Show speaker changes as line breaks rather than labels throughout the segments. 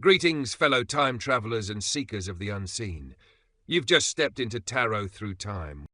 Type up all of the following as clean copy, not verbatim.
Greetings, fellow time travelers and seekers of the unseen. You've just stepped into Tarot Through Time.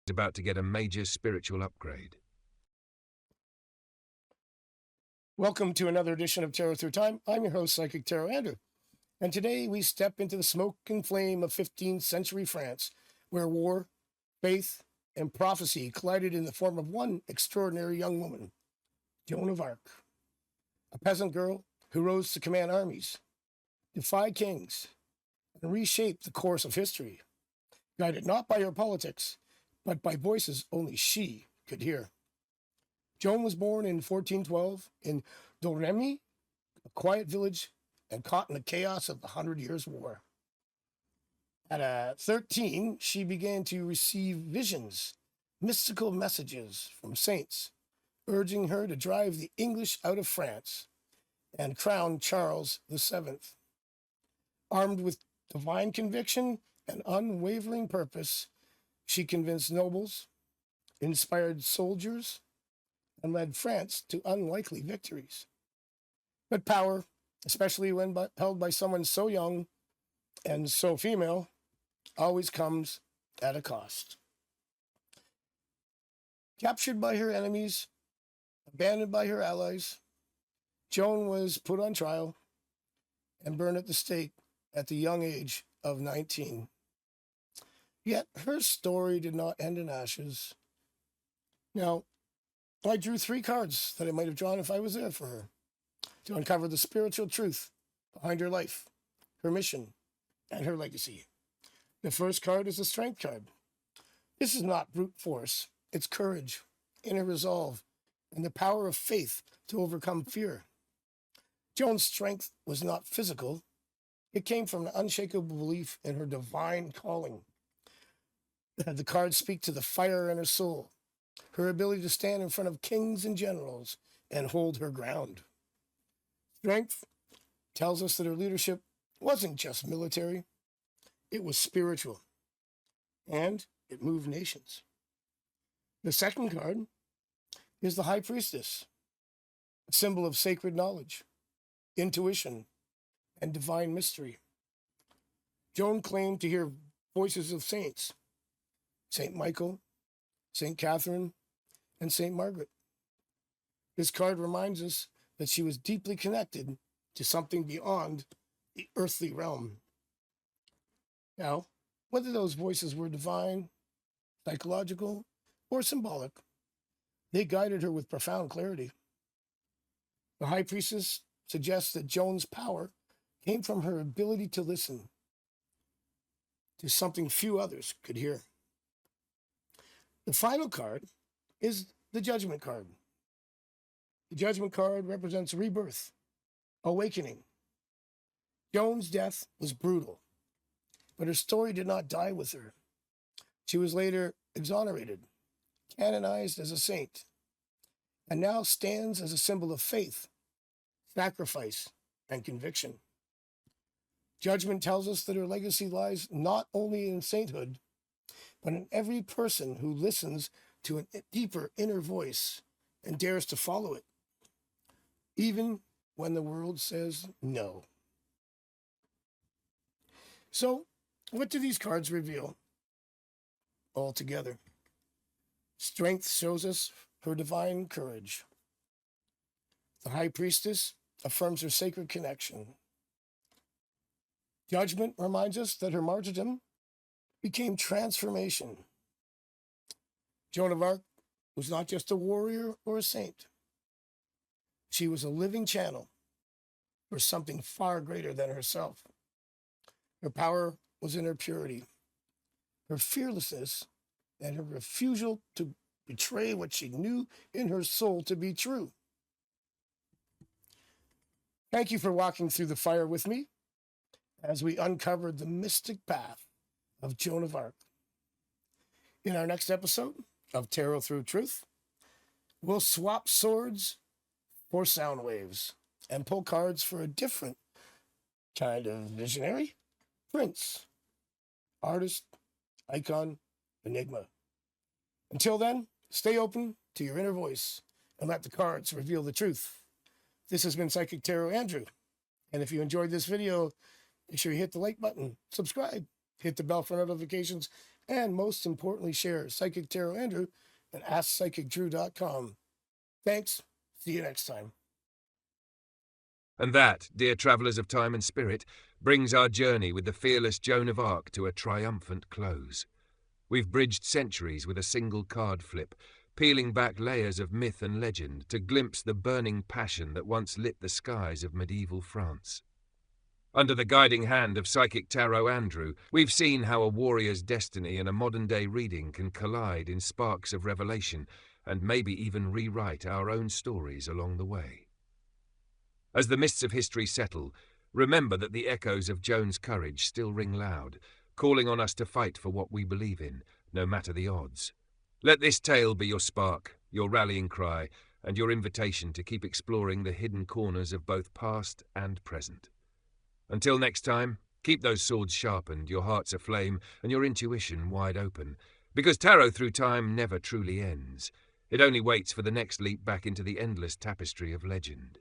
About to get a major spiritual upgrade.
Welcome to another edition of Tarot Through Time. I'm your host, Psychic Tarot Andrew. And today we step into the smoke and flame of 15th century France, where war, faith, and prophecy collided in the form of one extraordinary young woman, Joan of Arc, a peasant girl who rose to command armies, defy kings, and reshape the course of history, guided not by her politics, but by voices only she could hear. Joan was born in 1412 in Domremy, a quiet village, and caught in the chaos of the 100 Years' War. At 13, she began to receive visions, mystical messages from saints, urging her to drive the English out of France and crown Charles VII. Armed with divine conviction and unwavering purpose, she convinced nobles, inspired soldiers, and led France to unlikely victories. But power, especially when held by someone so young and so female, always comes at a cost. Captured by her enemies, abandoned by her allies, Joan was put on trial and burned at the stake at the young age of 19. Yet her story did not end in ashes. Now, I drew 3 cards that I might have drawn if I was there for her, to uncover the spiritual truth behind her life, her mission, and her legacy. The first card is the Strength card. This is not brute force. It's courage, inner resolve, and the power of faith to overcome fear. Joan's strength was not physical. It came from an unshakable belief in her divine calling. The cards speak to the fire in her soul, her ability to stand in front of kings and generals and hold her ground. Strength tells us that her leadership wasn't just military, it was spiritual, and it moved nations. The second card is the High Priestess, a symbol of sacred knowledge, intuition, and divine mystery. Joan claimed to hear voices of saints, Saint Michael, Saint Catherine, and Saint Margaret. This card reminds us that she was deeply connected to something beyond the earthly realm. Now, whether those voices were divine, psychological, or symbolic, they guided her with profound clarity. The High Priestess suggests that Joan's power came from her ability to listen to something few others could hear. The final card is the Judgment card. The Judgment card represents rebirth, awakening. Joan's death was brutal, but her story did not die with her. She was later exonerated, canonized as a saint, and now stands as a symbol of faith, sacrifice, and conviction. Judgment tells us that her legacy lies not only in sainthood, but in every person who listens to a deeper inner voice and dares to follow it, even when the world says no. So, what do these cards reveal altogether? Strength shows us her divine courage. The High Priestess affirms her sacred connection. Judgment reminds us that her martyrdom became transformation. Joan of Arc was not just a warrior or a saint. She was a living channel for something far greater than herself. Her power was in her purity, her fearlessness, and her refusal to betray what she knew in her soul to be true. Thank you for walking through the fire with me as we uncovered the mystic path of Joan of Arc. In our next episode of Tarot Through Truth, we'll swap swords for sound waves and pull cards for a different kind of visionary, prince, artist, icon, enigma. Until then, stay open to your inner voice and let the cards reveal the truth. This has been Psychic Tarot Andrew. And if you enjoyed this video, make sure you hit the like button, subscribe, hit the bell for notifications, and most importantly, share Psychic Tarot Andrew and AskPsychicDrew.com. Thanks. See you next time.
And that, dear travellers of time and spirit, brings our journey with the fearless Joan of Arc to a triumphant close. We've bridged centuries with a single card flip, peeling back layers of myth and legend to glimpse the burning passion that once lit the skies of medieval France. Under the guiding hand of Psychic Tarot Andrew, we've seen how a warrior's destiny and a modern-day reading can collide in sparks of revelation and maybe even rewrite our own stories along the way. As the mists of history settle, remember that the echoes of Joan's courage still ring loud, calling on us to fight for what we believe in, no matter the odds. Let this tale be your spark, your rallying cry, and your invitation to keep exploring the hidden corners of both past and present. Until next time, keep those swords sharpened, your hearts aflame, and your intuition wide open, because Tarot Through Time never truly ends. It only waits for the next leap back into the endless tapestry of legend.